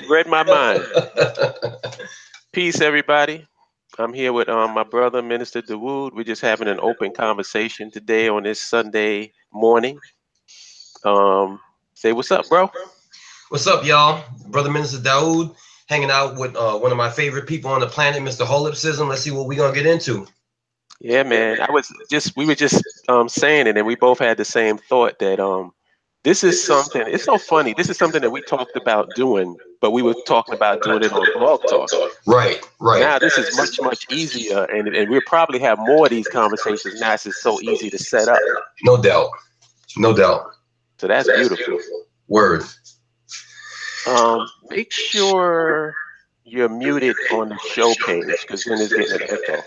read my mind. Peace, everybody. I'm here with my brother, Minister Dawud. We're just having an open conversation today on this Sunday morning. Say what's up, bro. What's up, y'all? Brother Minister Dawud, hanging out with one of my favorite people on the planet, Mr. Holipsism. Let's see what we're gonna get into. Yeah, man. We were just saying it, and we both had the same thought that this is something. It's so funny. This is something that we talked about doing, but we were talking about doing it on Blog Talk. Right. Now this is much easier, and we'll probably have more of these conversations now. It's so easy to set up. No doubt. So that's beautiful. Word. Make sure you're muted on the show page, because then it's getting an echo.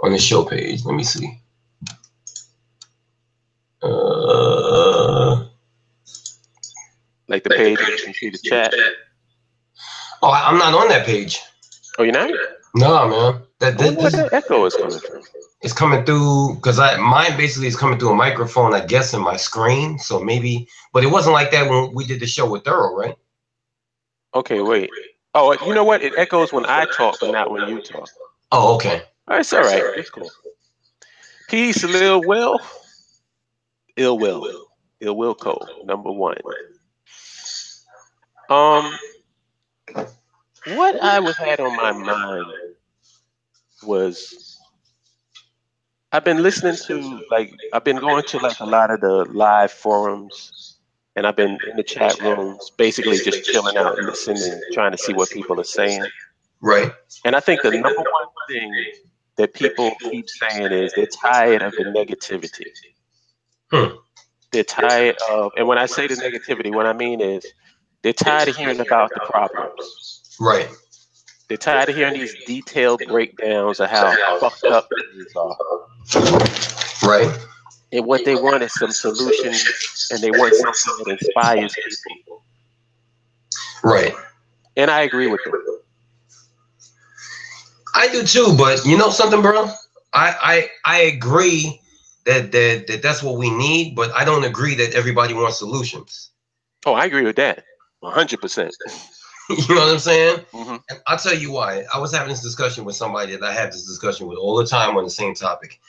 On the show page, let me see. Like the page where you can see the chat. Oh, I'm not on that page. Oh, you're not? No, man. Where the echo is coming from? It's coming through because mine basically is coming through a microphone, I guess, in my screen. So maybe, but it wasn't like that when we did the show with Thorough, right? Okay, wait. Oh, you know what? It echoes when I talk, but not when you talk. Oh, okay. All right, it's all right. It's cool. Peace, Lil Will. Ill Will Cole, number 1. What I had on my mind was I've been listening to I've been going to a lot of the live forums, and I've been in the chat rooms, basically just chilling out and listening, trying to see what people are saying. Right. And I think the number one thing that people keep saying is they're tired of the negativity. They're tired of, and when I say the negativity, what I mean is they're tired of hearing about the problems. Right. They're tired of hearing these detailed breakdowns of how fucked up things are. Right. And what they want is some solutions, and they want something that inspires people. Right. And I agree with them. I do too, but you know something, bro? I agree that's what we need, but I don't agree that everybody wants solutions. Oh, I agree with that. 100%. You know what I'm saying? Mm-hmm. And I'll tell you why. I was having this discussion with somebody that I have this discussion with all the time on the same topic.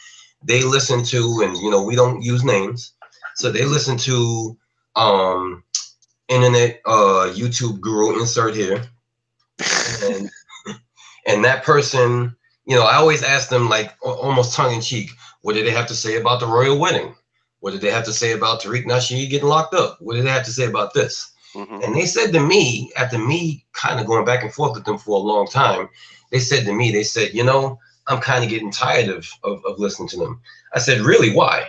They listen to, and you know, we don't use names, so they listen to internet YouTube guru, insert here, and that person, you know, I always ask them, like, almost tongue in cheek, what did they have to say about the royal wedding? What did they have to say about Tariq Nasheed getting locked up? What did they have to say about this? Mm-hmm. And they said to me, after me kind of going back and forth with them for a long time, they said, you know, I'm kind of getting tired of listening to them. I said, really, why?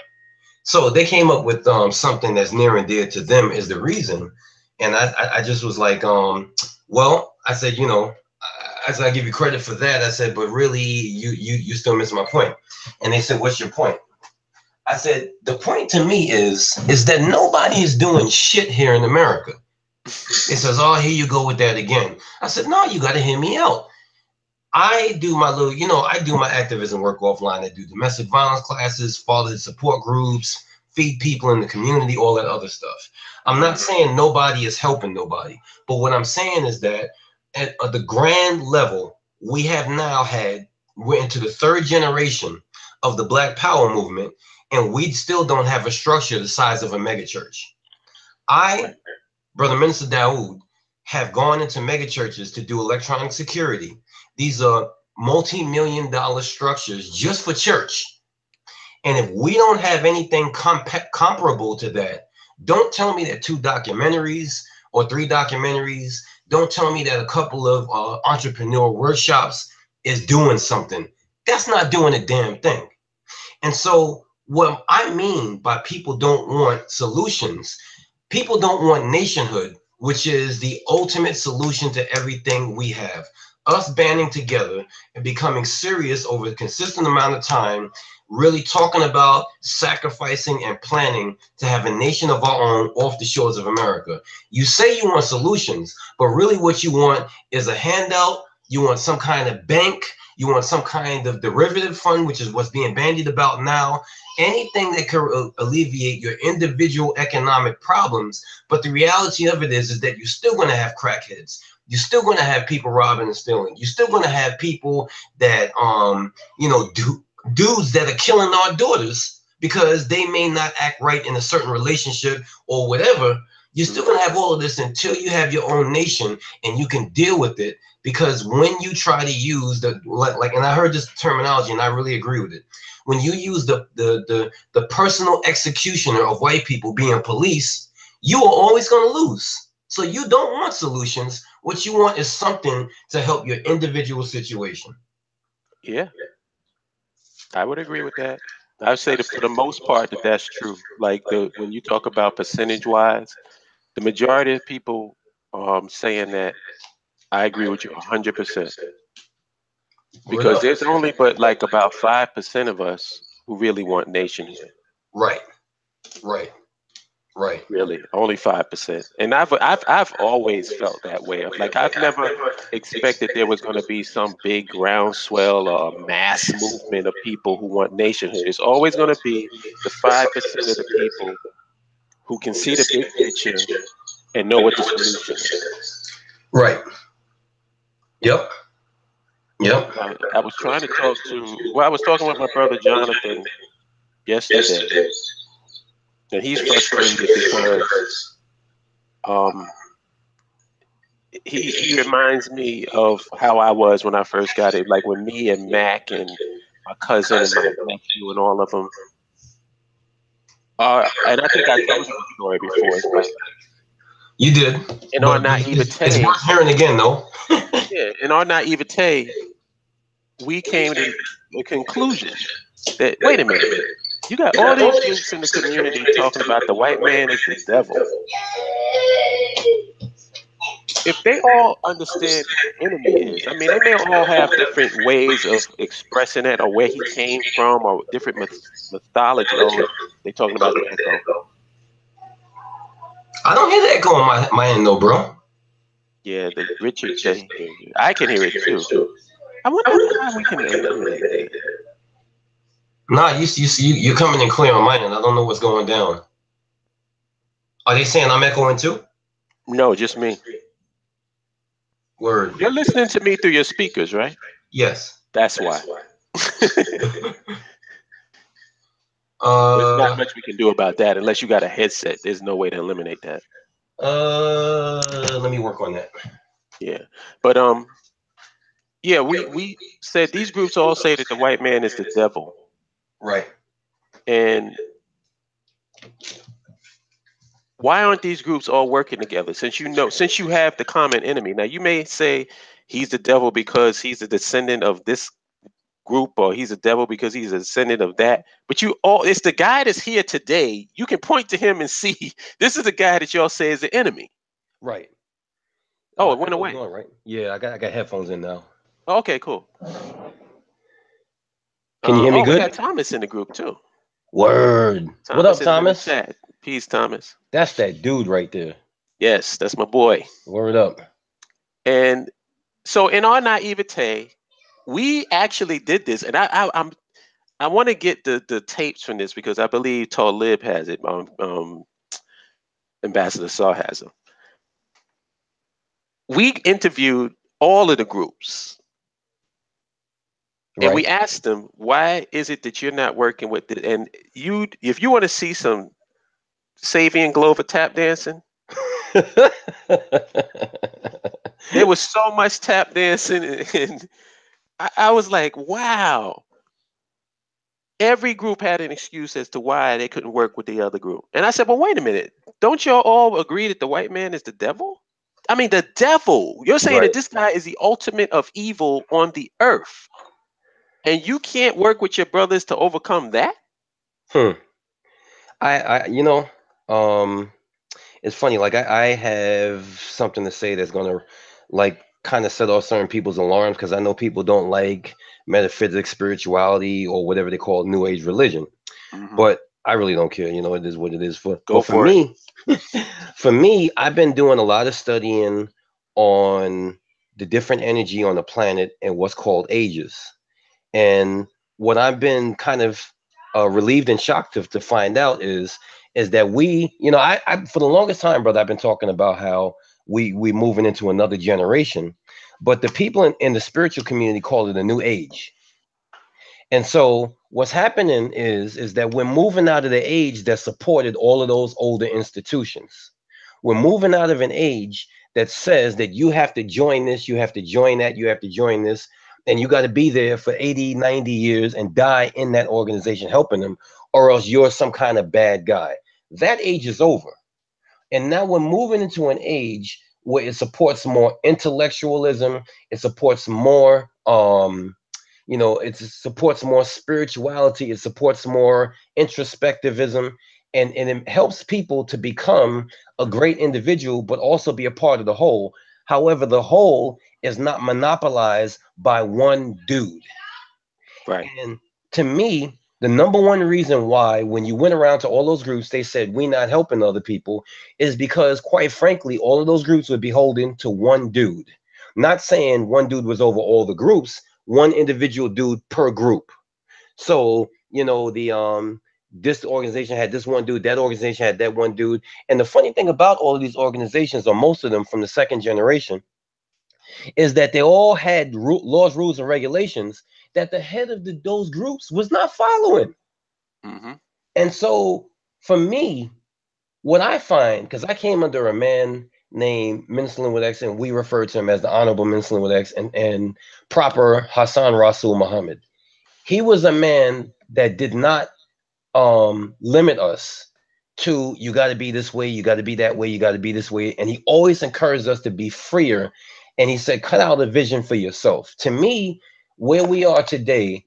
So they came up with something that's near and dear to them is the reason. And I just was like, well, I said, you know, I give you credit for that. I said, but really, you still miss my point. And they said, what's your point? I said, the point to me is that nobody is doing shit here in America. It says, oh, here you go with that again. I said, no, you got to hear me out. I do my little, you know, I do my activism work offline. I do domestic violence classes, fatherhood support groups, feed people in the community, all that other stuff. I'm not saying nobody is helping nobody, but what I'm saying is that at the grand level, we have now we're into the 3rd generation of the Black Power movement, and we still don't have a structure the size of a megachurch. Brother Minister Dawud, have gone into megachurches to do electronic security. These are multi-million-dollar structures just for church. And if we don't have anything comparable to that, don't tell me that 2 documentaries or 3 documentaries, don't tell me that a couple of entrepreneur workshops is doing something. That's not doing a damn thing. And so what I mean by people don't want solutions, people don't want nationhood, which is the ultimate solution to everything we have. Us banding together and becoming serious over a consistent amount of time, really talking about sacrificing and planning to have a nation of our own off the shores of America. You say you want solutions, but really what you want is a handout. You want some kind of bank. You want some kind of derivative fund, which is what's being bandied about now. Anything that could alleviate your individual economic problems. But the reality of it is that you're still going to have crackheads. You're still going to have people robbing and stealing. You're still going to have people that, dudes that are killing our daughters because they may not act right in a certain relationship or whatever. You're still going to have all of this until you have your own nation and you can deal with it. Because when you try to use and I heard this terminology and I really agree with it. When you use the personal executioner of white people being police, you are always going to lose. So you don't want solutions. What you want is something to help your individual situation. Yeah, I would agree with that. I would say that for the most part that's true. Like when you talk about percentage-wise, the majority of people saying that, I agree with you 100%. Because there's only but like about 5% of us who really want nationhood. Right. Really, only 5%. And I've always felt that way. Like I've never expected there was going to be some big groundswell or a mass movement of people who want nationhood. It's always going to be the 5% of the people who can see the big picture and know what the solution is. Right. Yep. I was trying to I was talking with my brother Jonathan yesterday, and he's frustrated because he reminds me of how I was when I first got it, like when me and Mac and my cousin and my nephew and all of them. And I think I told you the story before. Like, you did. In our naivete, it's worth hearing again, though. Yeah, in our naivete, we came to the conclusion that, wait a minute, you got all these groups in the community talking about the white man is the devil. If they all understand what the enemy is, I mean, they may all have different ways of expressing it or where he came from or different mythology. Oh, they're talking about the echo. I don't hear the echo on my end, though, bro. Yeah, the Richard J. I can hear it too. I wonder how we can eliminate that. Nah, you're coming in clear on mine, and I don't know what's going down. Are they saying I'm echoing too? No, just me. Word. You're listening to me through your speakers, right? Yes. That's why. There's not much we can do about that unless you got a headset. There's no way to eliminate that. Let me work on that. Yeah, but yeah, we said these groups all say that the white man is the devil, right? And why aren't these groups all working together? Since you have the common enemy. Now you may say he's the devil because he's a descendant of this group, or he's a devil because he's a descendant of that. But it's the guy that's here today. You can point to him and see this is the guy that y'all say is the enemy. Right. Oh, it went away. Going, right? Yeah, I got headphones in now. Okay, cool. Can you hear me good? We got Thomas in the group too. Word. Thomas, what up, Thomas? Peace, Thomas. That's that dude right there. Yes, that's my boy. Word up. And so in our naivete, we actually did this, and I want to get the tapes from this because I believe Holip has it. Ambassador Saw has them. We interviewed all of the groups, and we asked them, why is it that you're not working with it? And if you want to see some Savian Glover tap dancing, there was so much tap dancing, and I was like, wow. Every group had an excuse as to why they couldn't work with the other group. And I said, well, wait a minute. Don't y'all all agree that the white man is the devil? I mean, the devil. You're saying that this guy is the ultimate of evil on the earth. And you can't work with your brothers to overcome that? It's funny. Like I have something to say that's going to like kind of set off certain people's alarms, because I know people don't like metaphysics, spirituality, or whatever they call new age religion. But I really don't care. It is what it is. For me, for me, I've been doing a lot of studying on the different energy on the planet and what's called ages. And what I've been kind of relieved and shocked to find out is that we, you know, I for the longest time, brother, I've been talking about how we moving into another generation, but the people in the spiritual community call it a new age. And so what's happening is that we're moving out of the age that supported all of those older institutions. We're moving out of an age that says that you have to join this, you have to join that, you have to join this, and you got to be there for 80, 90 years and die in that organization helping them, or else you're some kind of bad guy. That age is over. And now we're moving into an age where it supports more intellectualism, it supports more you know, it supports more spirituality, it supports more introspectivism, and it helps people to become a great individual, but also be a part of the whole. However, the whole is not monopolized by one dude. Right. And to me, the number one reason why, when you went around to all those groups, they said we not helping other people, is because, quite frankly, all of those groups would be holding to one dude. Not saying one dude was over all the groups, one individual dude per group. So, you know, this organization had this one dude, that organization had that one dude. And the funny thing about all of these organizations, or most of them from the second generation, is that they all had laws, rules, and regulations that the head of those groups was not following. Mm-hmm. And so for me, what I find, because I came under a man named Minslin with X, and we refer to him as the Honorable Minslin with X, and proper Hassan Rasul Muhammad. He was a man that did not limit us to, you got to be this way, you got to be that way, you got to be this way. And he always encouraged us to be freer. And he said, cut out a vision for yourself. To me, where we are today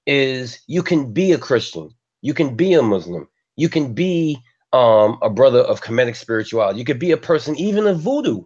is you can be a Christian, you can be a Muslim, you can be a brother of Kemetic spirituality, you could be a person even of voodoo.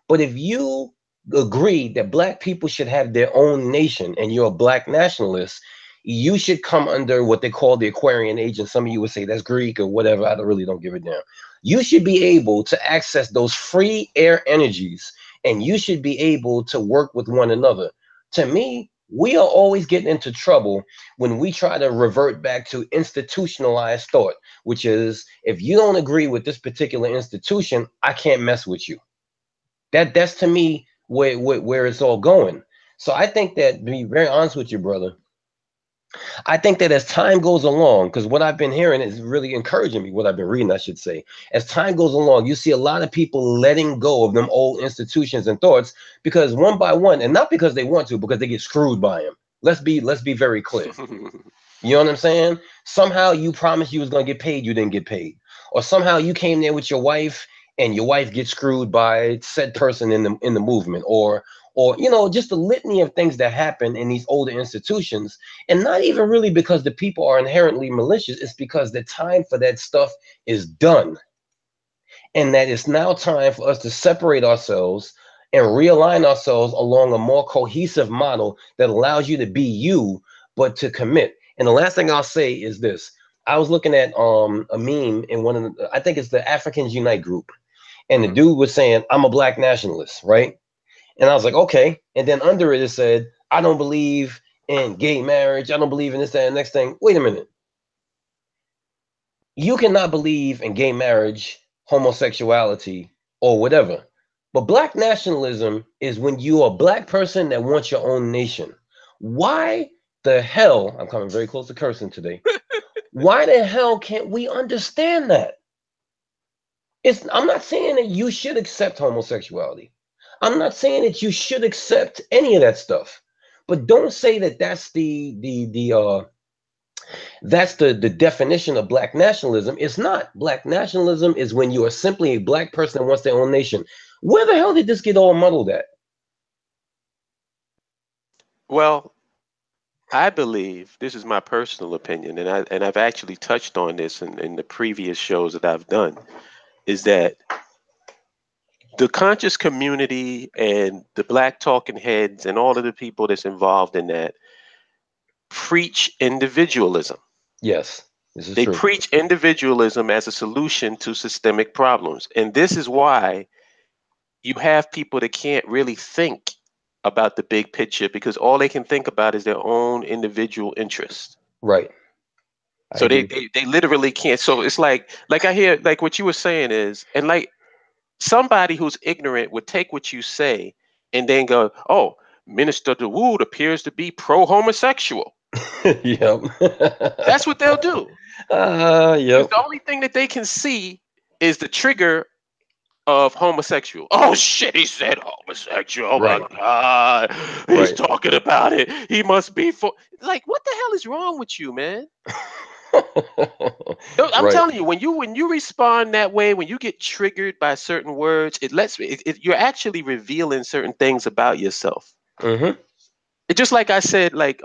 But if you agree that Black people should have their own nation and you're a Black nationalist, you should come under what they call the Aquarian age. And some of you would say that's Greek or whatever. I really don't give a damn. You should be able to access those free air energies, and you should be able to work with one another. To me, we are always getting into trouble when we try to revert back to institutionalized thought, which is, if you don't agree with this particular institution, I can't mess with you. That's to me where it's all going. So I think that, to be very honest with you, brother, I think that as time goes along, because what I've been hearing is really encouraging me, what I've been reading, I should say. As time goes along, you see a lot of people letting go of them old institutions and thoughts, because one by one, and not because they want to, because they get screwed by them. Let's be very clear. You know what I'm saying? Somehow you promised you was going to get paid, you didn't get paid. Or somehow you came there with your wife and your wife gets screwed by said person in the movement, or you know, just a litany of things that happen in these older institutions. And not even really because the people are inherently malicious, it's because the time for that stuff is done. And that it's now time for us to separate ourselves and realign ourselves along a more cohesive model that allows you to be you, but to commit. And the last thing I'll say is this. I was looking at a meme in one of the, I think it's the Africans Unite group. And the dude was saying, I'm a Black nationalist, right? And I was like, okay. And then under it, it said, I don't believe in gay marriage. I don't believe in this, that, and the next thing. Wait a minute. You cannot believe in gay marriage, homosexuality, or whatever. But Black nationalism is when you are a Black person that wants your own nation. Why the hell, I'm coming very close to cursing today. Why the hell can't we understand that? I'm not saying that you should accept homosexuality. I'm not saying that you should accept any of that stuff. But don't say that that's the definition of Black nationalism. It's not. Black nationalism is when you are simply a Black person that wants their own nation. Where the hell did this get all muddled at? Well, I believe, this is my personal opinion, and I've actually touched on this in the previous shows that I've done, is that the conscious community and the Black talking heads and all of the people that's involved in that preach individualism. Yes, this is they true. preach individualism as a solution to systemic problems. And this is why you have people that can't really think about the big picture because all they can think about is their own individual interest. Right. So they literally can't. So it's like I hear like what you were saying is, and like somebody who's ignorant would take what you say and then go, oh, Minister Dawud appears to be pro-homosexual. Yep. That's what they'll do. Yep. The only thing that they can see is the trigger of homosexual. Oh shit, he said homosexual. Oh my God. He's talking about it. He must be for like what the hell is wrong with you, man? I'm telling you, when you respond that way, when you get triggered by certain words, you're actually revealing certain things about yourself. Mm-hmm. It's just like I said, like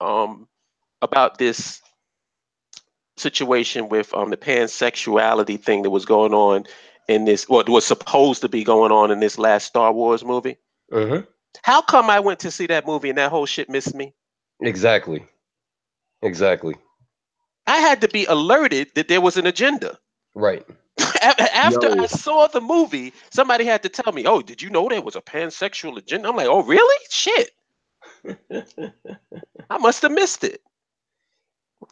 about this situation with the pansexuality thing that was going on in this, what was supposed to be going on in this last Star Wars movie. Mm-hmm. How come I went to see that movie and that whole shit missed me? Exactly. I had to be alerted that there was an agenda. Right. After I saw the movie, somebody had to tell me, oh, did you know there was a pansexual agenda? I'm like, oh, really? Shit. I must have missed it.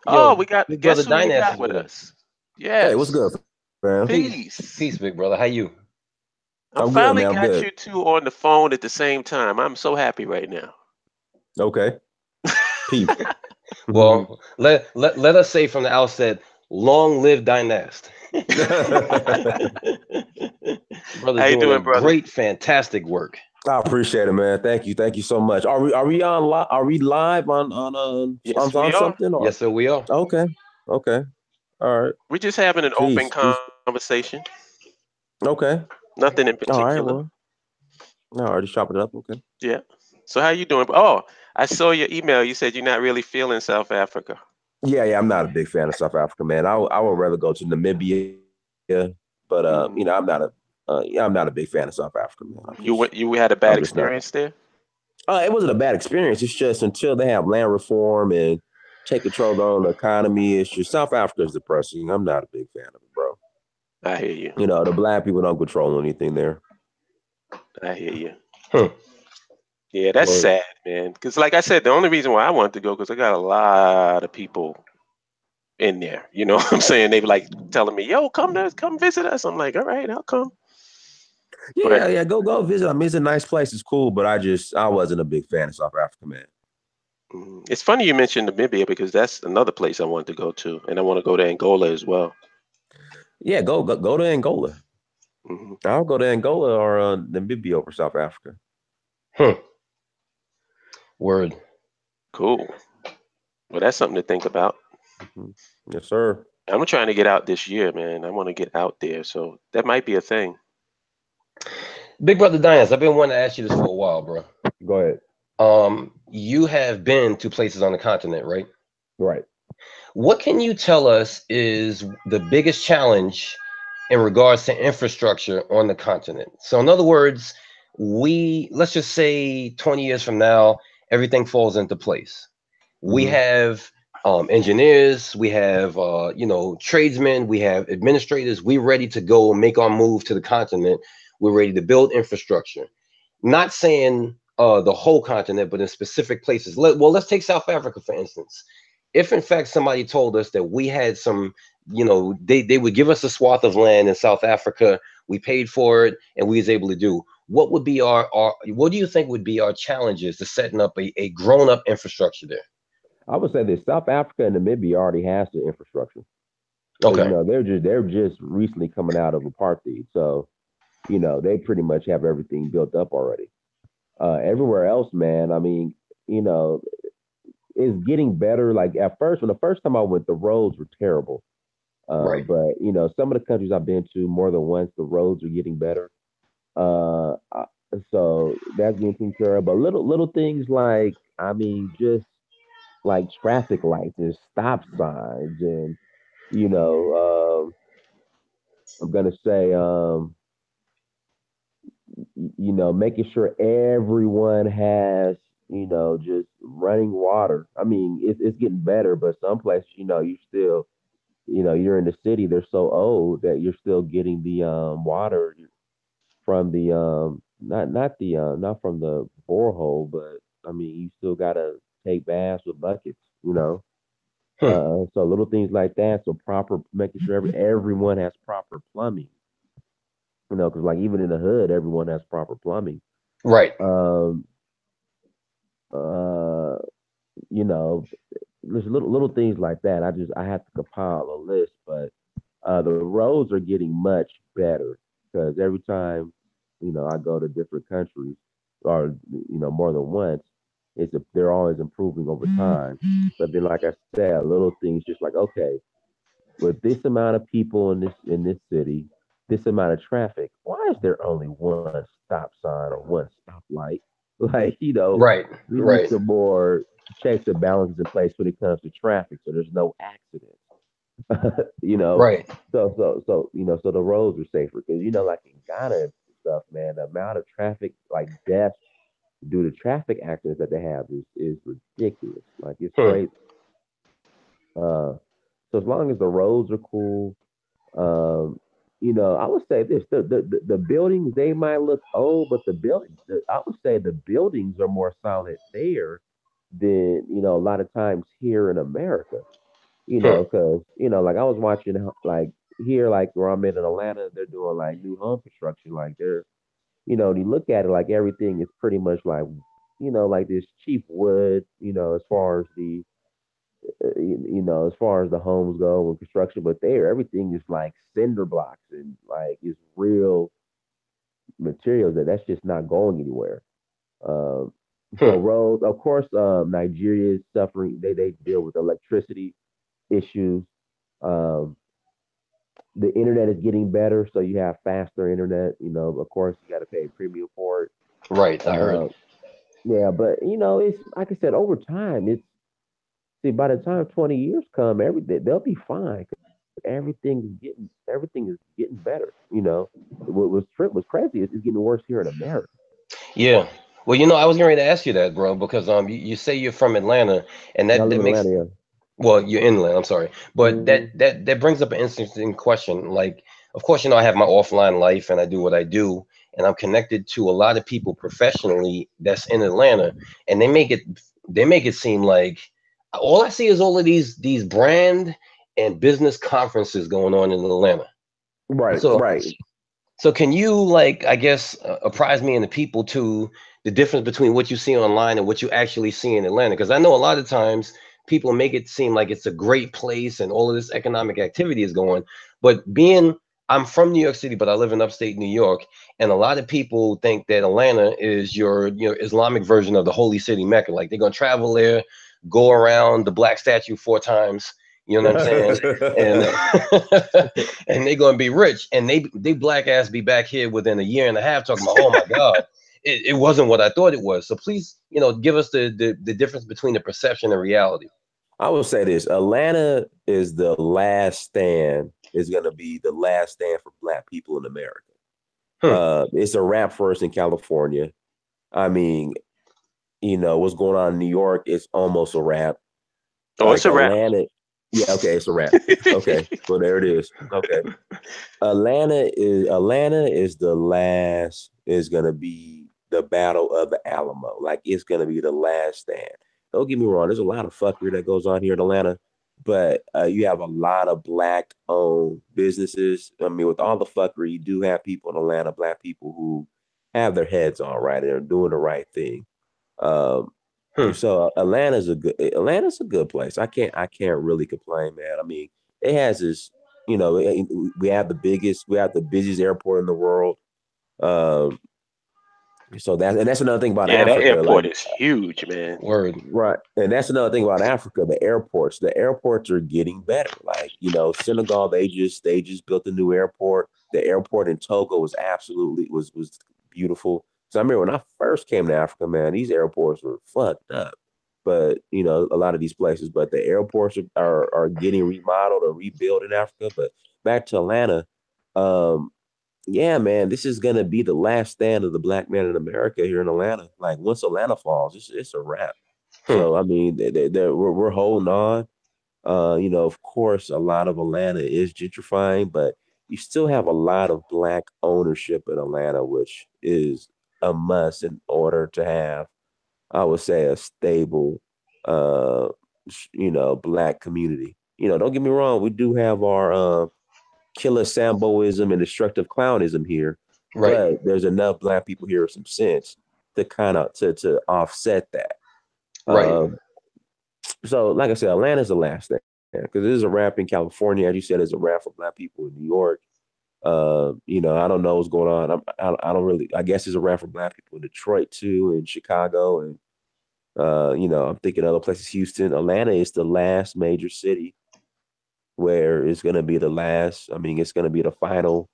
Yo, we got guess who we got with us? Yes. Hey, what's good, man? Peace, big brother. How you? I'm finally good, man. Got you two on the phone at the same time. I'm so happy right now. Okay. Peace. Well, let us say from the outset, long live Dynast. Brother, how you doing, brother? Great, fantastic work. I appreciate it, man. Thank you so much. Are we on live? Are we live on something? Or? Yes, sir, we are. Okay. All right. We're just having an open conversation. Okay. Nothing in particular. All right. Well, I already chopped it up. Okay. Yeah. So how you doing? Oh, I saw your email. You said you're not really feeling South Africa. Yeah. I'm not a big fan of South Africa, man. I would rather go to Namibia, but I'm not a big fan of South Africa, man. You had a bad experience there? It wasn't a bad experience. It's just until they have land reform and take control of their own economy, it's just South Africa is depressing. I'm not a big fan of it, bro. I hear you. You know, the black people don't control anything there. I hear you. Yeah, that's sad, man. Because like I said, the only reason why I wanted to go because I got a lot of people in there. You know what I'm saying? They were like telling me, yo, come visit us. I'm like, all right, I'll come. Yeah, go visit. I mean, it's a nice place. It's cool, but I wasn't a big fan of South Africa, man. It's funny you mentioned Namibia because that's another place I wanted to go to, and I want to go to Angola as well. Yeah, go to Angola. Mm-hmm. I'll go to Angola or Namibia over South Africa. Word. Cool. Well, that's something to think about. Mm-hmm. Yes, sir. I'm trying to get out this year, man. I want to get out there, so that might be a thing. Big brother Dynast, I've been wanting to ask you this for a while, bro. Go ahead. You have been to places on the continent, right? Right. What can you tell us is the biggest challenge in regards to infrastructure on the continent? So in other words, let's just say 20 years from now, everything falls into place. We have engineers, we have tradesmen, we have administrators. We're ready to go and make our move to the continent. We're ready to build infrastructure. Not saying the whole continent, but in specific places. Let's take South Africa, for instance. If in fact somebody told us that we had some, they would give us a swath of land in South Africa, we paid for it, and we was able to do, what would be what do you think would be our challenges to setting up a grown-up infrastructure there? I would say that South Africa and Namibia already has the infrastructure. Okay. They're just recently coming out of apartheid. So, they pretty much have everything built up already. Everywhere else, man, I mean, it's getting better. Like when the first time I went, the roads were terrible. Right. But, some of the countries I've been to more than once, the roads are getting better. So that's getting taken care of. But little things like, just like traffic lights and stop signs and, I'm going to say, making sure everyone has, just running water. I mean, it's getting better, but some places, you still, you're in the city, they're so old that you're still getting the water from the not from the borehole, but I mean, you still gotta take baths with buckets, you know. So little things like that. So proper, making sure everyone has proper plumbing, you know, because like even in the hood, everyone has proper plumbing. Right. Uh, you know, there's little things like that. I have to compile a list, but the roads are getting much better because every time, you know, I go to different countries or you know more than once, they're always improving over time. But then, like I said, little things just like okay, with this amount of people in this city, this amount of traffic, why is there only one stop sign or one stoplight? Like, you know, Right. we need Right. some more checks and balances in place when it comes to traffic so there's no accidents. You know, Right. so you know, so the roads are safer because you know, like in Ghana and stuff, man, the amount of traffic like deaths due to traffic accidents that they have is ridiculous. Like it's crazy. Uh, so as long as the roads are cool, um, you know, I would say this: the buildings they might look old, but I would say the buildings are more solid there than you know a lot of times here in America. You know, because you know, like I was watching like here, like where I'm in Atlanta, they're doing like new home construction. Like they're, you know, you look at it like everything is pretty much like, you know, like this cheap wood. You know, as far as the you know, as far as the homes go and construction, but there everything is like cinder blocks and like it's real materials that's just not going anywhere. Um, so roads, of course, Nigeria is suffering. They deal with electricity issues. Um, the internet is getting better, so you have faster internet. You know, of course, you got to pay a premium for it. Right. I heard. Yeah, but you know, it's like I said, over time, it's see by the time 20 years come, everything they'll be fine. Everything is getting better. You know, was crazy. It's getting worse here in America. Yeah. Well, you know, I was getting ready to ask you that, bro, because you say you're from Atlanta, and Yeah, I live that in makes, Atlanta. Yeah. well, you're inland. I'm sorry, but Mm-hmm. that brings up an interesting question. Like, of course, you know, I have my offline life, and I do what I do, and I'm connected to a lot of people professionally that's in Atlanta, and they make it seem like all I see is all of these brand and business conferences going on in Atlanta. Right, So right. so can you like I guess apprise me and the people to the difference between what you see online and what you actually see in Atlanta? Because I know a lot of times people make it seem like it's a great place and all of this economic activity is going, but I'm from New York City, but I live in upstate New York, and a lot of people think that Atlanta is your Islamic version of the holy city Mecca. Like they're gonna travel there, go around the black statue 4 times. You know what I'm saying? And and they're gonna be rich, and they black ass be back here within a year and a half talking about, oh my god, it wasn't what I thought it was. So please, give us the difference between the perception and reality. I would say this: Atlanta is the last stand. Is going to be the last stand for Black people in America. It's a wrap for us in California. I mean, you know what's going on in New York? It's almost a wrap. Oh, it's a wrap. Atlanta. Yeah, okay, it's a wrap. Okay, well there it is. Okay, Atlanta is the last. Is going to be the Battle of the Alamo. Like it's going to be the last stand. Don't get me wrong. There's a lot of fuckery that goes on here in Atlanta, but you have a lot of Black-owned businesses. I mean, with all the fuckery, you do have people in Atlanta, Black people who have their heads on right and are doing the right thing. So Atlanta's a good place. I can't really complain, man. I mean, it has this, you know, we have the busiest airport in the world. So that's another thing about that Africa. airport Like, is huge, man. Word. right, and that's another thing about Africa. The airports are getting better. Like, you know, Senegal, they just built a new airport. The airport in Togo was beautiful. So I remember when I first came to Africa, man, these airports were fucked up. But you know, a lot of these places, but the airports are getting remodeled or rebuilt in Africa. But back to Atlanta, um, yeah, man, this is gonna be the last stand of the Black man in America here in Atlanta. Like once Atlanta falls, it's a wrap. So I mean, we're holding on. You know, of course, a lot of Atlanta is gentrifying, but you still have a lot of Black ownership in Atlanta, which is a must in order to have, I would say, a stable, Black community. Don't get me wrong, we do have our killer Samboism and destructive clownism here, but there's enough Black people here with some sense to kind of to offset that. So, like I said, Atlanta's the last thing because there's a rap in California, as you said, there's a rap for Black people in New York. I don't know what's going on. I don't really. I guess there's a rap for Black people in Detroit too, and Chicago, and I'm thinking other places. Houston, Atlanta is the last major city where it's going to be the last. I mean, it's going to be the final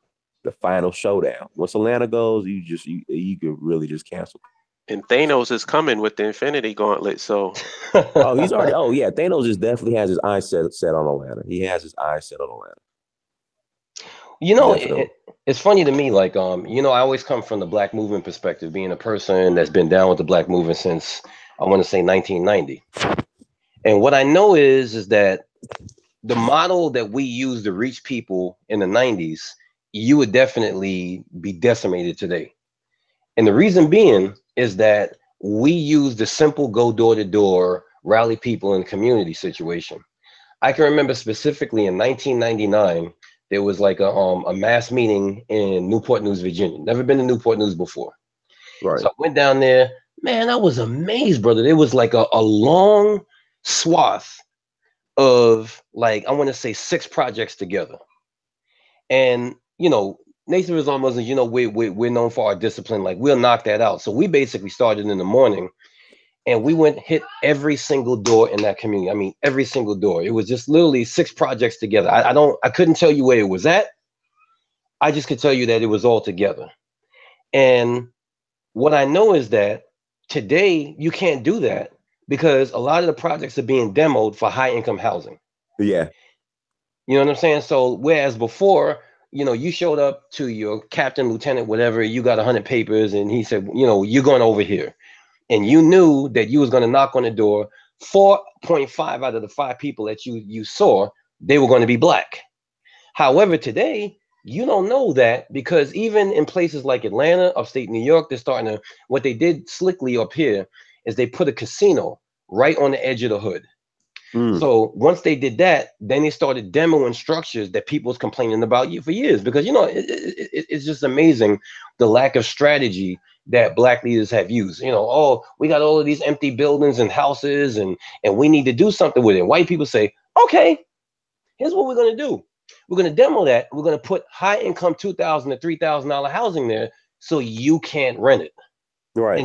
showdown. Once Atlanta goes, you could really just cancel. And Thanos is coming with the Infinity Gauntlet, so. He's already. Oh yeah, Thanos just definitely has his eyes set on Atlanta. He has his eyes set on Atlanta. It's funny to me, like, I always come from the Black movement perspective, being a person that's been down with the Black movement since, I want to say, 1990. And what I know is that the model that we use to reach people in the 90s, you would definitely be decimated today. And the reason being is that we use the simple go door to door, rally people in community situation. I can remember specifically in 1999, there was like a mass meeting in Newport News, Virginia. Never been to Newport News before. Right. So I went down there. Man, I was amazed, brother. There was like a long swath of, like, I want to say 6 projects together. And, Nation of Islam Muslims, we're known for our discipline. Like, we'll knock that out. So we basically started in the morning and we hit every single door in that community. I mean, every single door. It was just literally 6 projects together. I couldn't tell you where it was at. I just could tell you that it was all together. And what I know is that today you can't do that because a lot of the projects are being demoed for high income housing. Yeah. You know what I'm saying? So whereas before, you showed up to your captain, lieutenant, whatever, you got 100 papers and he said, you're going over here. And you knew that you was going to knock on the door. 4.5 out of the 5 people that you saw, they were going to be Black. However, today, you don't know that because even in places like Atlanta, upstate New York, they're starting to, what they did slickly up here is they put a casino right on the edge of the hood. So once they did that, then they started demoing structures that people was complaining about for years because, it's just amazing the lack of strategy that Black leaders have used. We got all of these empty buildings and houses and we need to do something with it. White people say, okay, here's what we're going to do. We're going to demo that. We're going to put high income $2,000 to $3,000 housing there so you can't rent it. Right.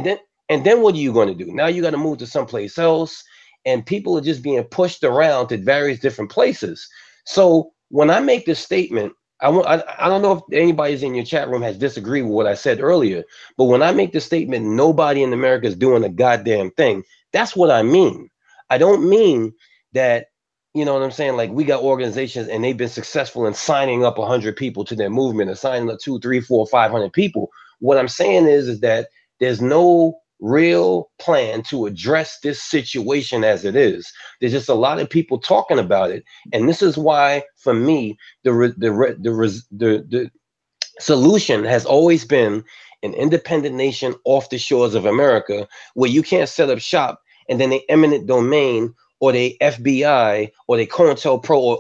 And then what are you going to do? Now you got to move to someplace else. And people are just being pushed around to various different places. So when I make this statement, I don't know if anybody's in your chat room has disagreed with what I said earlier, but when I make the statement, nobody in America is doing a goddamn thing. That's what I mean. I don't mean that, you know what I'm saying? Like, we got organizations and they've been successful in signing up 100 people to their movement and signing up 200, 300, 400, 500 people. What I'm saying is that there's no real plan to address this situation as it is. There's just a lot of people talking about it, and this is why, for me, the solution has always been an independent nation off the shores of America, where you can't set up shop and then they eminent domain or they FBI or they COINTELPRO or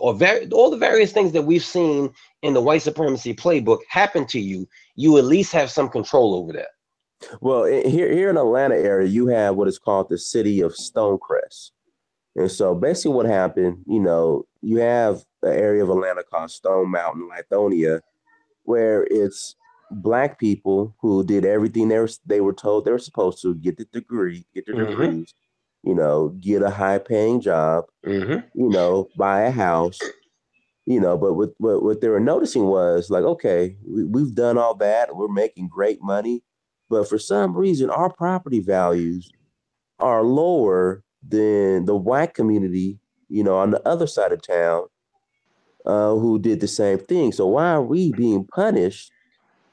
all the various things that we've seen in the white supremacy playbook happen to you. You at least have some control over that. Well, here in the Atlanta area, you have what is called the city of Stonecrest. And so basically what happened, you have the area of Atlanta called Stone Mountain, Lithonia, where it's Black people who did everything they were told they were supposed to, get their degrees, get a high paying job, buy a house, but what they were noticing was like, okay, we've done all that. We're making great money. But for some reason, our property values are lower than the White community, on the other side of town, who did the same thing. So why are we being punished,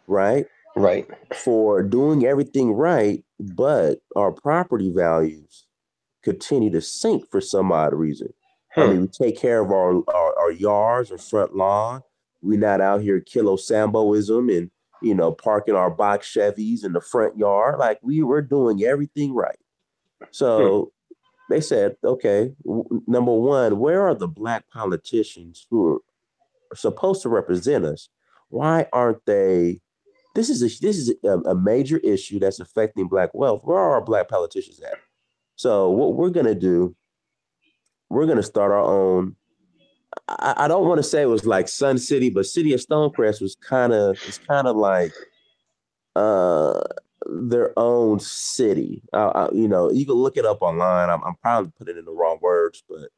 right? Right. For doing everything right, but our property values continue to sink for some odd reason? I mean, we take care of our yards or front lawn. We're not out here kilo Samboism and, parking our box Chevys in the front yard. Like we were doing everything right. So they said, okay, number one, where are the Black politicians who are supposed to represent us? Why aren't they? This is a major issue that's affecting Black wealth. Where are our Black politicians at? So what we're gonna do, we're gonna start our own. I don't want to say it was like Sun City, but City of Stonecrest was it's kind of like uh their own city. You can look it up online. I'm probably putting it in the wrong words, but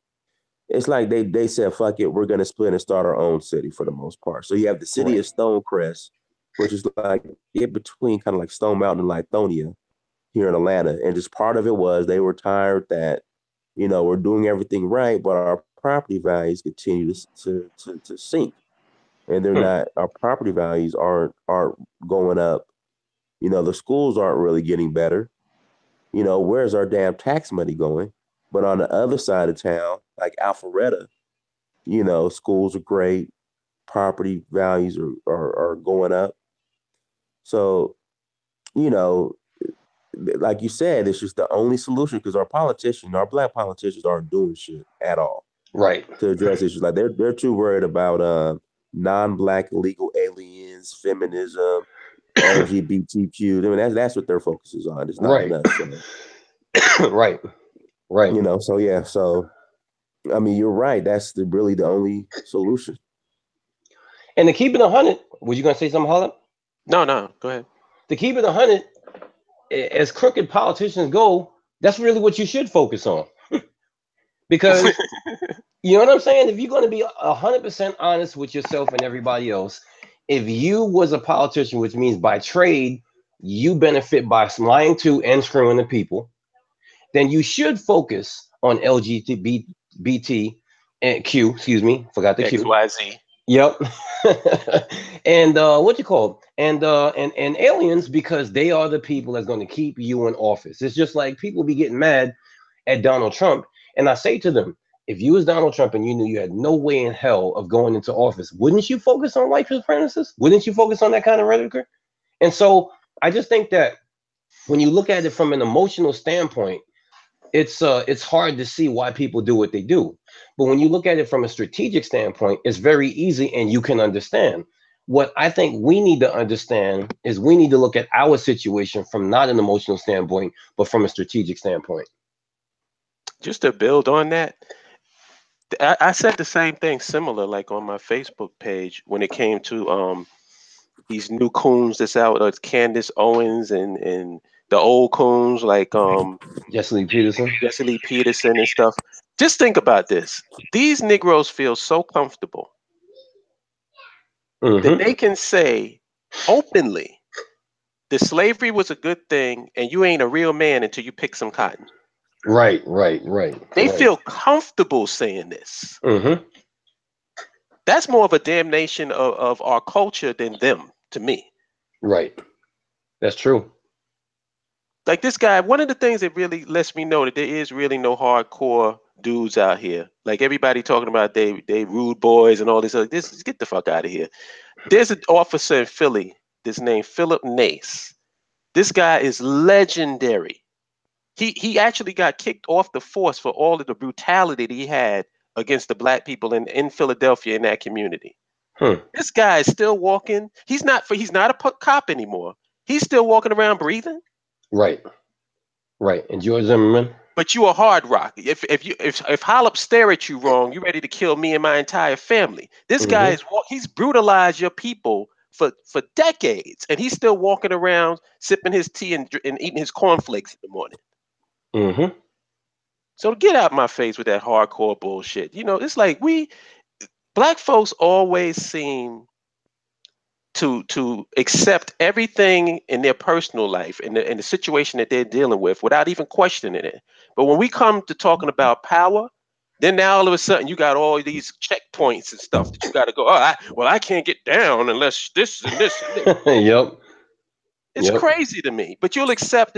it's like they said, fuck it, we're gonna split and start our own city for the most part. So you have the City of Stonecrest, which is like in between kind of like Stone Mountain and Lithonia here in Atlanta. And just part of it was they were tired that, we're doing everything right, but our property values continue to sink. And they're not, our property values aren't going up. The schools aren't really getting better. Where's our damn tax money going? But on the other side of town, like Alpharetta, schools are great, property values are going up. So, like you said, it's just the only solution because our Black politicians aren't doing shit at all. Right. To address issues. Like they're too worried about non-Black illegal aliens, feminism, LGBTQ. I mean, that's what their focus is on. It's not enough. So. Right. So yeah. So, I mean, you're right. That's really the only solution. And to keep it 100, were you going to say something, Holip? No. Go ahead. To keep it 100, as crooked politicians go, that's really what you should focus on. Because, you know what I'm saying? If you're going to be 100% honest with yourself and everybody else, if you was a politician, which means by trade, you benefit by lying to and screwing the people, then you should focus on LGBT and Q, excuse me, forgot the Q. XYZ. Yep. And what you call and aliens, because they are the people that's going to keep you in office. It's just like people be getting mad at Donald Trump. And I say to them, if you was Donald Trump and you knew you had no way in hell of going into office, wouldn't you focus on white supremacists? Wouldn't you focus on that kind of rhetoric? And so I just think that when you look at it from an emotional standpoint, it's hard to see why people do what they do. But when you look at it from a strategic standpoint, it's very easy and you can understand. What I think we need to understand is we need to look at our situation from not an emotional standpoint, but from a strategic standpoint. Just to build on that, I said the same thing similar, like on my Facebook page when it came to these new coons that's out, Candace Owens and the old coons like Jesse Lee Peterson and stuff. Just think about this. These Negroes feel so comfortable that they can say openly that slavery was a good thing and you ain't a real man until you pick some cotton. Right. They feel comfortable saying this. That's more of a damnation of our culture than them, to me. Right. That's true. Like this guy, one of the things that really lets me know that there is really no hardcore dudes out here. Like everybody talking about they rude boys and all this other. This get the fuck out of here. There's an officer in Philly that's named Philip Nace. This guy is legendary. He actually got kicked off the force for all of the brutality that he had against the Black people in Philadelphia in that community. This guy is still walking. He's not a cop anymore. He's still walking around breathing. Right. And George Zimmerman. But you a hard rock. If Holip stare at you wrong, you're ready to kill me and my entire family. This guy he's brutalized your people for decades, and he's still walking around sipping his tea and eating his cornflakes in the morning. So get out my face with that hardcore bullshit. It's like Black folks always seem to accept everything in their personal life and the situation that they're dealing with without even questioning it. But when we come to talking about power, then now all of a sudden you got all these checkpoints and stuff that you got to go. I can't get down unless this and this. And this. Yep. It's crazy to me. But you'll accept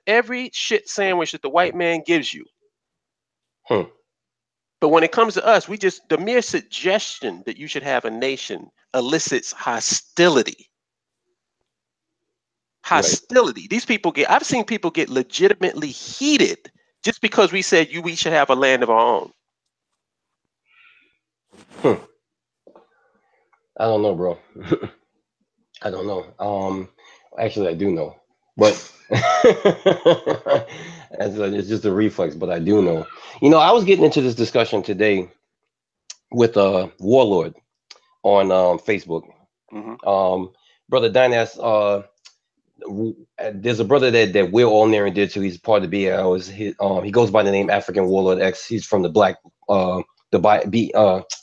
every shit sandwich that the white man gives you. But when it comes to us, the mere suggestion that you should have a nation elicits hostility. hostility. These people I've seen people get legitimately heated just because we said we should have a land of our own. I don't know, bro. I don't know. Actually, I do know, but it's just a reflex. But I do know. I was getting into this discussion today with a warlord on Facebook. Brother Dynast, there's a brother that we're all near and dear to. He's part of the BAIO. He goes by the name African Warlord X. He's from the Blog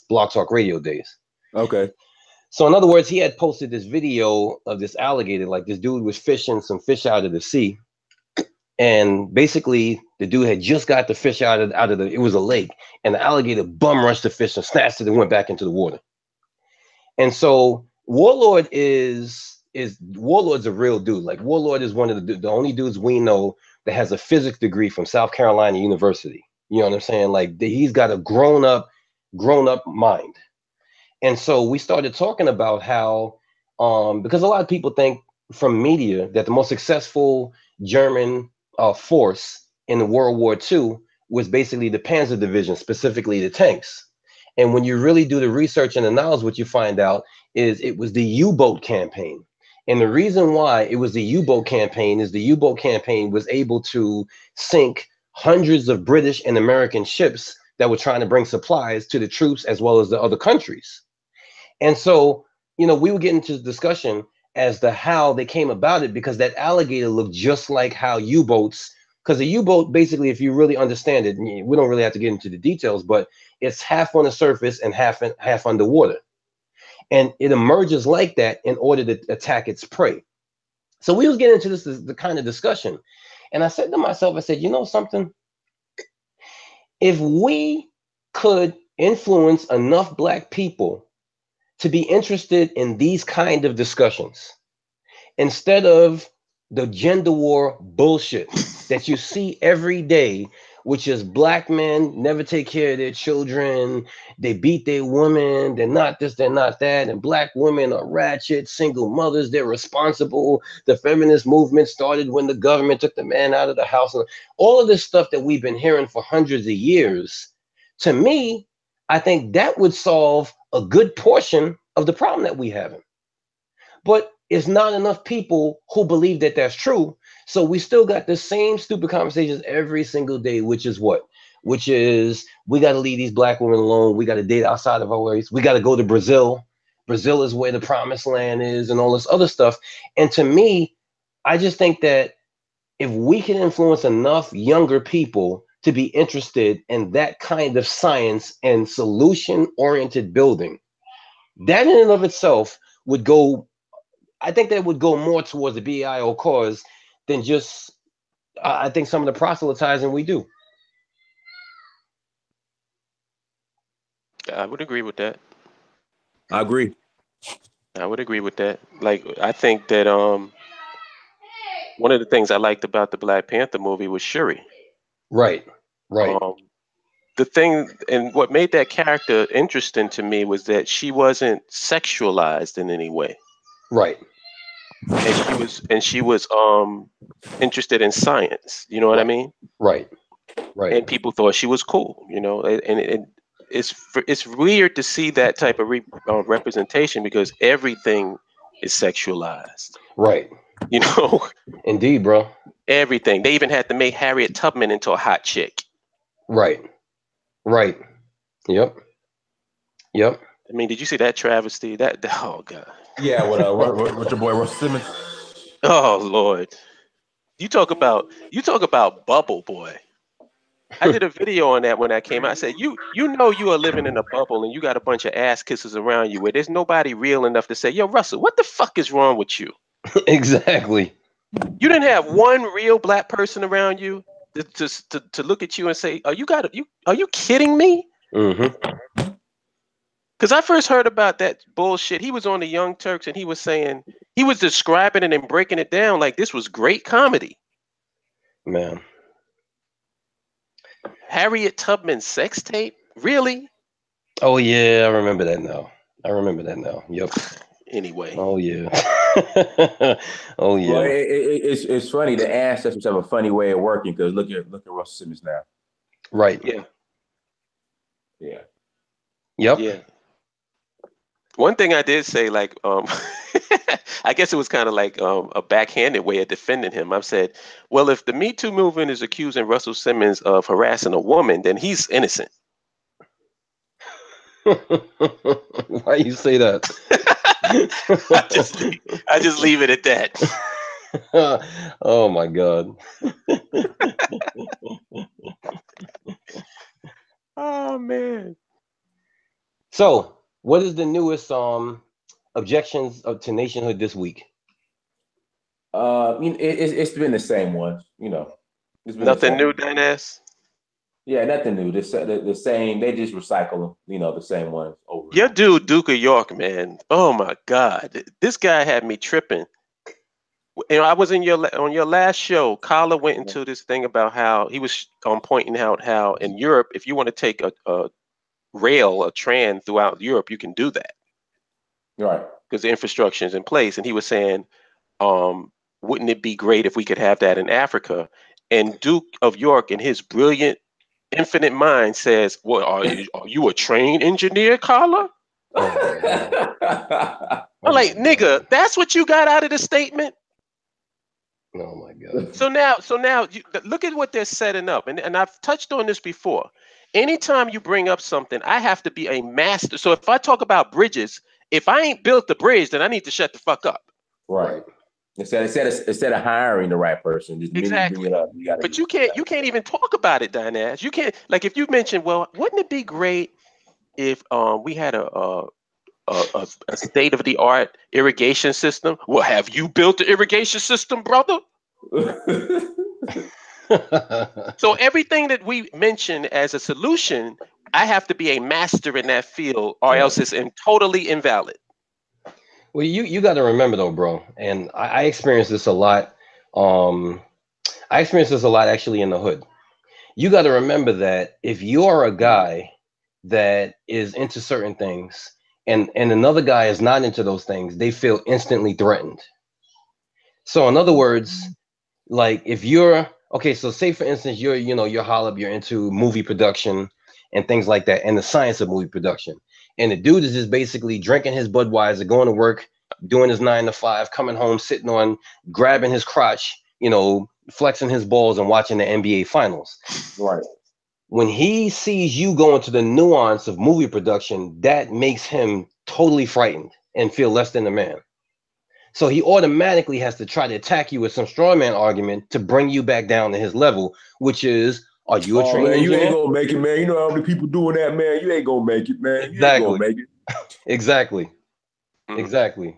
Talk Radio days. Okay. So in other words, he had posted this video of this alligator, like this dude was fishing some fish out of the sea. And basically the dude had just got the fish out of it was a lake, and the alligator bum rushed the fish and snatched it and went back into the water. And so Warlord's a real dude. Like Warlord is one of the only dudes we know that has a physics degree from South Carolina University. You know what I'm saying? Like he's got a grown up mind. And so we started talking about how, because a lot of people think from media that the most successful German force in the World War II was basically the Panzer Division, specifically the tanks. And when you really do the research and the knowledge, what you find out is it was the U-boat campaign. And the reason why it was the U-boat campaign is the U-boat campaign was able to sink hundreds of British and American ships that were trying to bring supplies to the troops as well as the other countries. And so, we were getting into the discussion as to how they came about it, because that alligator looked just like how U-boats, because a U-boat, basically, if you really understand it, we don't really have to get into the details, but it's half on the surface and half underwater. And it emerges like that in order to attack its prey. So we was getting into the kind of discussion. And I said to myself, I said, you know something? If we could influence enough Black people to be interested in these kind of discussions, instead of the gender war bullshit that you see every day, which is Black men never take care of their children, they beat their women, they're not this, they're not that, and Black women are ratchet, single mothers, they're responsible. The feminist movement started when the government took the man out of the house. And all of this stuff that we've been hearing for hundreds of years, to me, I think that would solve a good portion of the problem that we have. But it's not enough people who believe that that's true. So we still got the same stupid conversations every single day, which is what? Which is we got to leave these Black women alone. We got to date outside of our race. We got to go to Brazil. Brazil is where the promised land is and all this other stuff. And to me, I just think that if we can influence enough younger people to be interested in that kind of science and solution-oriented building, that in and of itself would go, I think that would go more towards the BAIO cause than just, I think, some of the proselytizing we do. I would agree with that. I agree. I would agree with that. Like, I think that one of the things I liked about the Black Panther movie was Shuri. Right. The thing, and what made that character interesting to me was that she wasn't sexualized in any way. Right. And she was interested in science. You know what I mean? Right. And people thought she was cool. And it's weird to see that type of representation, because everything is sexualized. Right. Indeed, bro. Everything. They even had to make Harriet Tubman into a hot chick. Right. Yep. I mean, did you see that travesty? Oh God. Yeah, with your boy Russ Simmons. Oh Lord. You talk about bubble, boy. I did a video on that when I came out. I said, you are living in a bubble and you got a bunch of ass kissers around you where there's nobody real enough to say, yo, Russell, what the fuck is wrong with you? Exactly. You didn't have one real Black person around you to look at you and say, are you kidding me? Mm-hmm. Because I first heard about that bullshit. He was on the Young Turks and he was describing it and breaking it down like this was great comedy. Man. Harriet Tubman's sex tape? Really? Oh yeah, I remember that now. Yep. anyway. Oh yeah. Oh yeah. Well, it's funny. The ancestors have a funny way of working because look at Russell Simmons now. Right. Yeah. Yeah. Yep. Yeah. One thing I did say, like, I guess it was kind of like a backhanded way of defending him. I've said, well, if the Me Too movement is accusing Russell Simmons of harassing a woman, then he's innocent. Why you say that? I just leave it at that. Oh my God. Oh man. So, what is the newest objections to nationhood this week? It's been the same ones, It's been Nothing new, Dynast? Yeah, nothing new. The same. They just recycle them, the same ones over. Your dude, Duke of York, man. Oh my God, this guy had me tripping. I was on your last show. Kala went into this thing about how he was pointing out how in Europe, if you want to take a tram throughout Europe, you can do that. Right. Because the infrastructure is in place. And he was saying, wouldn't it be great if we could have that in Africa? And Duke of York, in his brilliant, infinite mind, says, "What are you a train engineer, Kala?" I'm like, nigga, that's what you got out of the statement. Oh my God. So now look at what they're setting up. And I've touched on this before. Anytime you bring up something, I have to be a master. So if I talk about bridges, if I ain't built the bridge, then I need to shut the fuck up. Right. Instead of hiring the right person, just exactly. Bring it up. But you can't even talk about it, Dynast. You can't, like, if you mention, well, wouldn't it be great if we had a state-of-the-art irrigation system? Well, have you built the irrigation system, brother? So everything that we mention as a solution, I have to be a master in that field, or else it's totally invalid. Well, you got to remember though, bro, and I experienced this a lot. I experienced this a lot actually in the hood. You got to remember that if you're a guy that is into certain things and another guy is not into those things, they feel instantly threatened. So in other words, like if you're okay, so say for instance, you're Holip, you're into movie production and things like that, and the science of movie production. And the dude is just basically drinking his Budweiser, going to work, doing his 9 to 5, coming home, sitting on, grabbing his crotch, flexing his balls and watching the NBA finals. Right. When he sees you go into the nuance of movie production, that makes him totally frightened and feel less than a man. So he automatically has to try to attack you with some strawman argument to bring you back down to his level, which is, are you a trained engineer? You ain't gonna make it, man. You know how many people doing that, man. You ain't gonna make it, man. Exactly. You ain't gonna make it. Exactly. Exactly.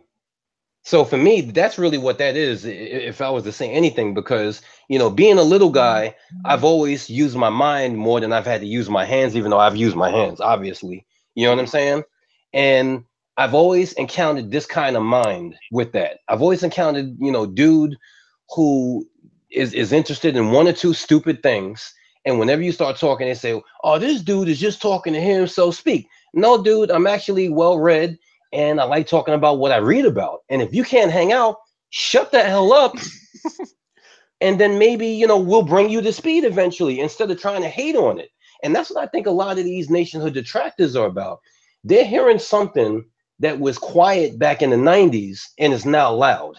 So for me, that's really what that is, if I was to say anything, because, being a little guy, I've always used my mind more than I've had to use my hands, even though I've used my hands, obviously. You know what I'm saying? And I've always encountered this kind of mind with that. I've always encountered, dude who is interested in one or two stupid things. And whenever you start talking, they say, oh, this dude is just talking to him, so speak. No, dude, I'm actually well-read, and I like talking about what I read about. And if you can't hang out, shut the hell up. And then maybe, we'll bring you to speed eventually instead of trying to hate on it. And that's what I think a lot of these nationhood detractors are about. They're hearing something that was quiet back in the 90s and is now loud.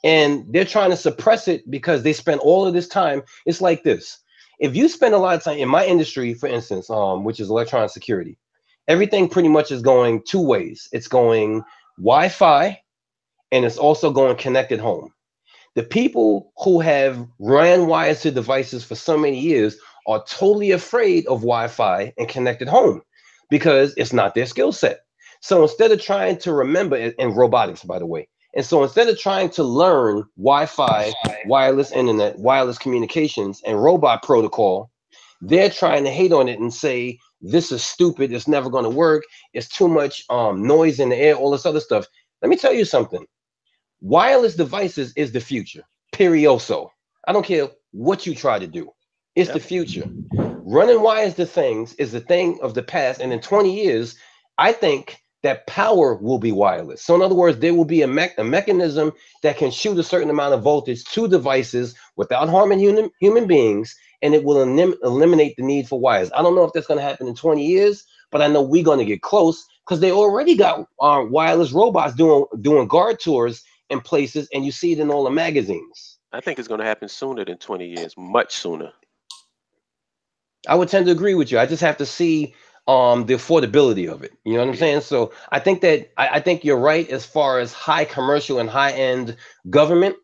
And they're trying to suppress it because they spent all of this time. It's like this. If you spend a lot of time in my industry, for instance, which is electronic security, everything pretty much is going two ways. It's going Wi-Fi, and it's also going connected home. The people who have ran wires to devices for so many years are totally afraid of Wi-Fi and connected home because it's not their skill set. So instead of trying to remember, and robotics, by the way, and so instead of trying to learn Wi-Fi, wireless internet, wireless communications, and robot protocol, they're trying to hate on it and say, this is stupid, it's never going to work, it's too much noise in the air, all this other stuff. Let me tell you something. Wireless devices is the future, perioso. I don't care what you try to do. It's the future. Running wires to things is the thing of the past. And in 20 years, I think that power will be wireless. So in other words, there will be a mechanism that can shoot a certain amount of voltage to devices without harming human beings, and it will eliminate the need for wires. I don't know if that's going to happen in 20 years, but I know we're going to get close because they already got wireless robots doing guard tours in places, and you see it in all the magazines. I think it's going to happen sooner than 20 years, much sooner. I would tend to agree with you. I just have to see the affordability of it. You know what I'm saying? So I think that I think you're right as far as high commercial and high end government.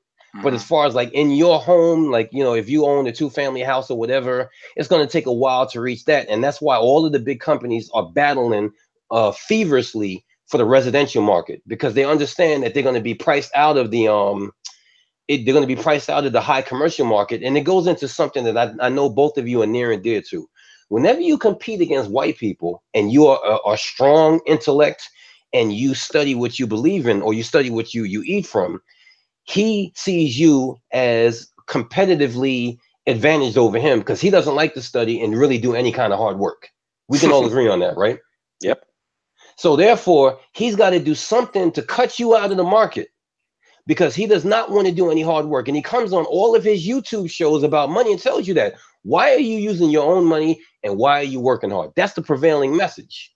But as far as like in your home, like, you know, if you own a 2-family house or whatever, it's going to take a while to reach that. And that's why all of the big companies are battling feverishly for the residential market, because they understand that they're going to be priced out of the they're going to be priced out of the high commercial market. And it goes into something that I know both of you are near and dear to. Whenever you compete against white people and you are strong intellect and you study what you believe in, or you study what you eat from, he sees you as competitively advantaged over him because he doesn't like to study and really do any kind of hard work. We can all agree on that, right? Yep. So therefore, he's got to do something to cut you out of the market, because he does not want to do any hard work. And he comes on all of his YouTube shows about money and tells you that. Why are you using your own money and why are you working hard? That's the prevailing message.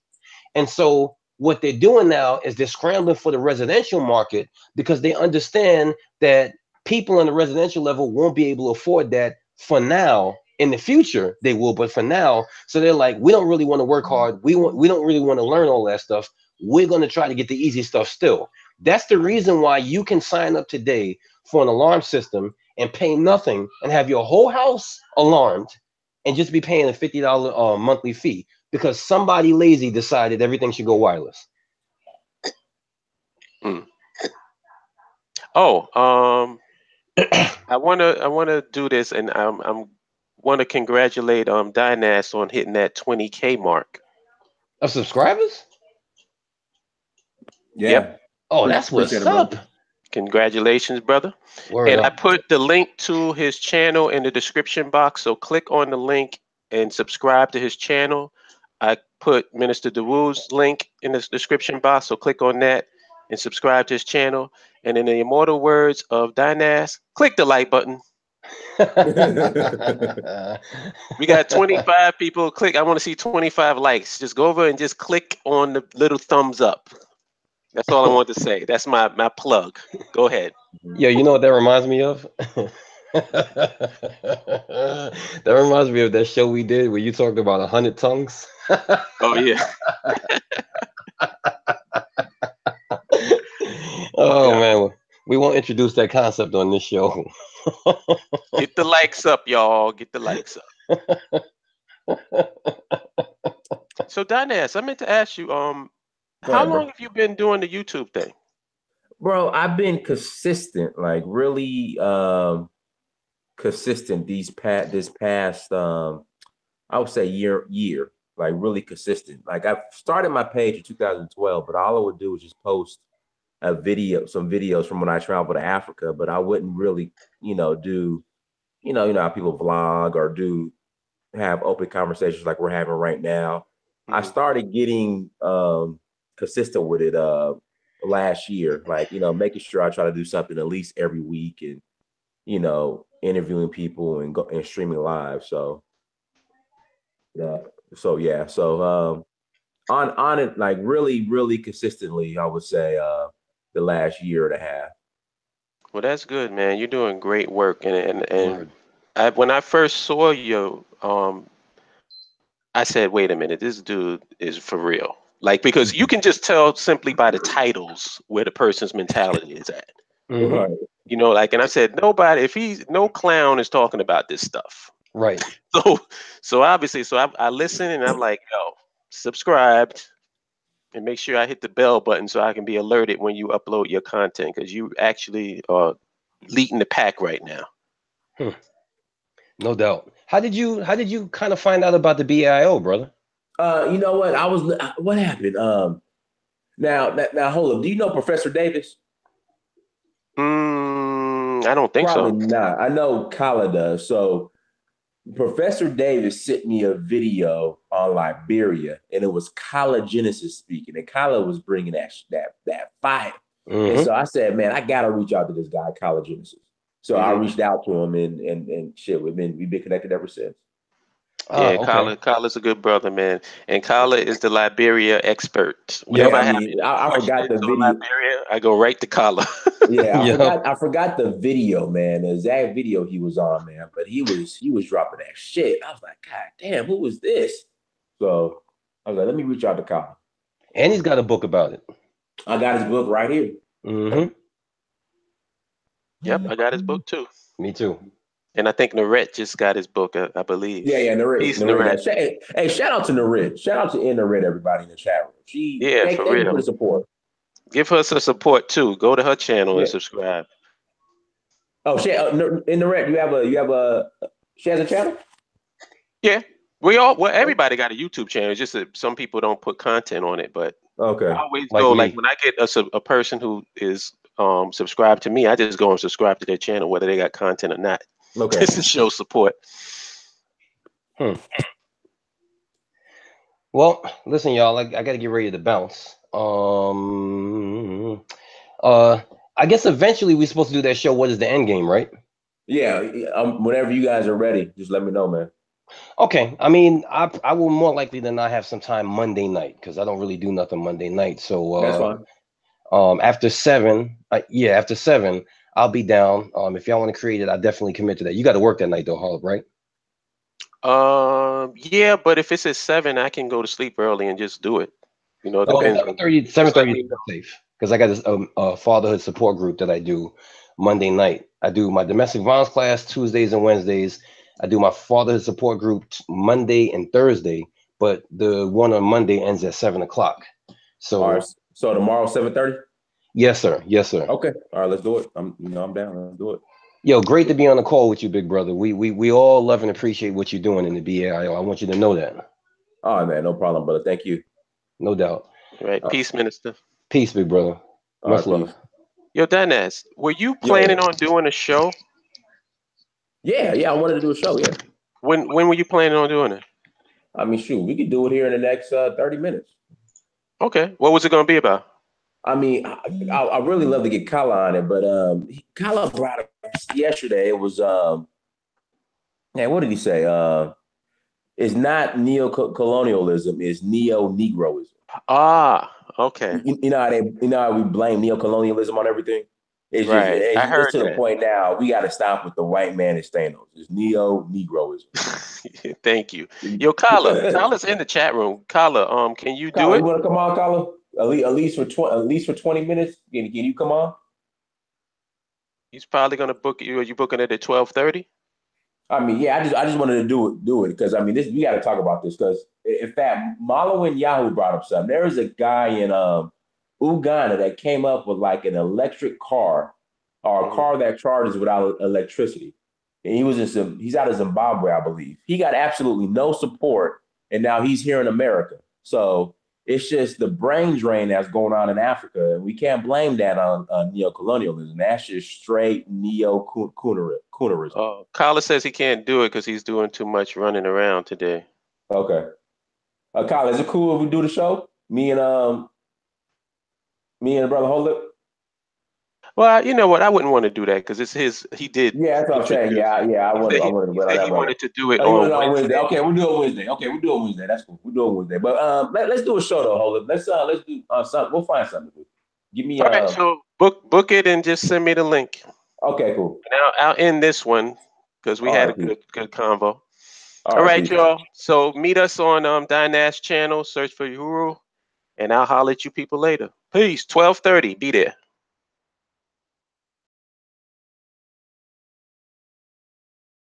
And so what they're doing now is they're scrambling for the residential market because they understand that people on the residential level won't be able to afford that for now. In the future, they will, but for now, so they're like, we don't really want to work hard. We don't really want to learn all that stuff. We're going to try to get the easy stuff still. That's the reason why you can sign up today for an alarm system and pay nothing and have your whole house alarmed and just be paying a $50 monthly fee, because somebody lazy decided everything should go wireless. Oh, I wanna do this, and I'm want to congratulate Dynast on hitting that 20K mark of subscribers. Yeah. Yep. Oh, that's what's up. Congratulations, brother. And I put the link to his channel in the description box, so click on the link and subscribe to his channel. I put Minister Dawud's link in the description box, so click on that and subscribe to his channel. And in the immortal words of Dynast, click the like button. We got 25 people. Click. I want to see 25 likes. Just go over and just click on the little thumbs up. That's all I want to say. That's my plug. Go ahead. Yeah, you know what that reminds me of? That reminds me of that show we did where you talked about 100 tongues. Oh yeah. Oh man, we won't introduce that concept on this show. Get the likes up, y'all. Get the likes up. So Dynast, I meant to ask you, how long have you been doing the YouTube thing? Bro, I've been consistent, like really consistent this past I would say year, like really consistent. Like I started my page in 2012, but all I would do was just post some videos from when I traveled to Africa, but I wouldn't really, do, how people vlog or have open conversations like we're having right now. I started getting consistent with it last year, like, making sure I try to do something at least every week and, interviewing people and streaming live. So on it, like really, really consistently, I would say the last year and a half. Well, that's good, man. You're doing great work. And when I first saw you, I said, wait a minute, this dude is for real. Like, because you can just tell simply by the titles where the person's mentality is at. Right. And I said, no clown is talking about this stuff. Right. So obviously, I listen and I'm like, yo, subscribed and make sure I hit the bell button so I can be alerted when you upload your content, because you actually are leading the pack right now. No doubt. How did you kind of find out about the BAIO, brother? You know what? What happened? Now hold up. Do you know Professor Davis? I don't think Probably so. Not. I know Kala does. So Professor Davis sent me a video on Liberia, and it was Kala Genesis speaking, and Kala was bringing that fire. And so I said, man, I gotta reach out to this guy, Kala Genesis. So I reached out to him, and shit, we've been connected ever since. Yeah, okay. Kala's a good brother, man, and Kala is the Liberia expert. Whenever I forgot the video. Liberia, I go right to Kala. I forgot the video, man. The exact video he was on, man. But he was dropping that shit. I was like, God damn, who was this? So I was like, let me reach out to Kala. And he's got a book about it. I got his book right here. Yep, I got his book too. Me too. And I think Naret just got his book, I believe. Yeah, Naret. Peace, Naret. Hey, shout out to Naret. Shout out to Naret, everybody in the chat room. Thank you for the support. Give her some support too. Go to her channel and subscribe. Oh, in Naret, she has a channel? Yeah. Everybody got a YouTube channel. It's just that some people don't put content on it, but okay. I always go, like when I get a person who is subscribed to me, I just go and subscribe to their channel, whether they got content or not. Okay. Just to show support. Well, listen, y'all, I got to get ready to bounce. I guess eventually we're supposed to do that show. What is the end game, right? Yeah. Whenever you guys are ready, just let me know, man. Okay. I mean, I will more likely than not have some time Monday night because I don't really do nothing Monday night. So that's fine. After 7, after 7, I'll be down. If y'all want to create it, I definitely commit to that. You got to work that night though, Holip, right? Yeah, but if it's at 7, I can go to sleep early and just do it. You know, it depends. 7:30 is safe because I got this fatherhood support group that I do Monday night. I do my domestic violence class Tuesdays and Wednesdays. I do my fatherhood support group Monday and Thursday, but the one on Monday ends at 7 o'clock. So, so tomorrow 7:30. Yes, sir. Yes, sir. Okay. All right, let's do it. I'm down. Let's do it. Yo, great to be on the call with you, big brother. We all love and appreciate what you're doing in the BAIO. I want you to know that. All right, man. No problem, brother. Thank you. No doubt. All right. Peace, minister. Peace, big brother. Much love. Peace. Yo, Dynast, were you planning on doing a show? Yeah, I wanted to do a show. Yeah. When were you planning on doing it? I mean, shoot, we could do it here in the next 30 minutes. Okay. What was it going to be about? I mean, I really love to get Kala on it, but Kala brought up yesterday. It was what did he say? It's not neo-colonialism, it's neo-Negroism. Ah, okay. You know how we blame neo-colonialism on everything? It's right. Just, I heard to the point now, we got to stop with the white man and Thanos. It's neo-Negroism. Thank you. Yo, Kala's in the chat room. Kala, can you do it? You want to come on, Kala? At least for 20 minutes. Can you come on? He's probably gonna book you. Are you booking it at 12:30? I mean, yeah. I just wanted to do it because I mean, we got to talk about this because in fact, Malo and Yahoo brought up something. There was a guy in Uganda that came up with like an electric car or a car that charges without electricity, and he's out of Zimbabwe, I believe. He got absolutely no support, and now he's here in America. So. It's just the brain drain that's going on in Africa, and we can't blame that on neo-colonialism. That's just straight neo-coonerism. Kala says he can't do it because he's doing too much running around today. Okay. Kala, is it cool if we do the show? Me and the brother Holip? Well, you know what? I wouldn't want to do that because it's his. He did. Yeah, that's what I'm saying. Yeah. I wanted. He wanted to do it on Wednesday. Okay, we'll do it Wednesday. That's cool. We'll do it Wednesday. But let's do a show though, Holip. Let's do something. We'll find something to do. Give me. All right. So book it and just send me the link. Okay, cool. Now I'll end this one because we had a good convo. All right, y'all. So meet us on Dynast channel. Search for Uhuru, and I'll holler at you people later. Peace. 12:30. Be there.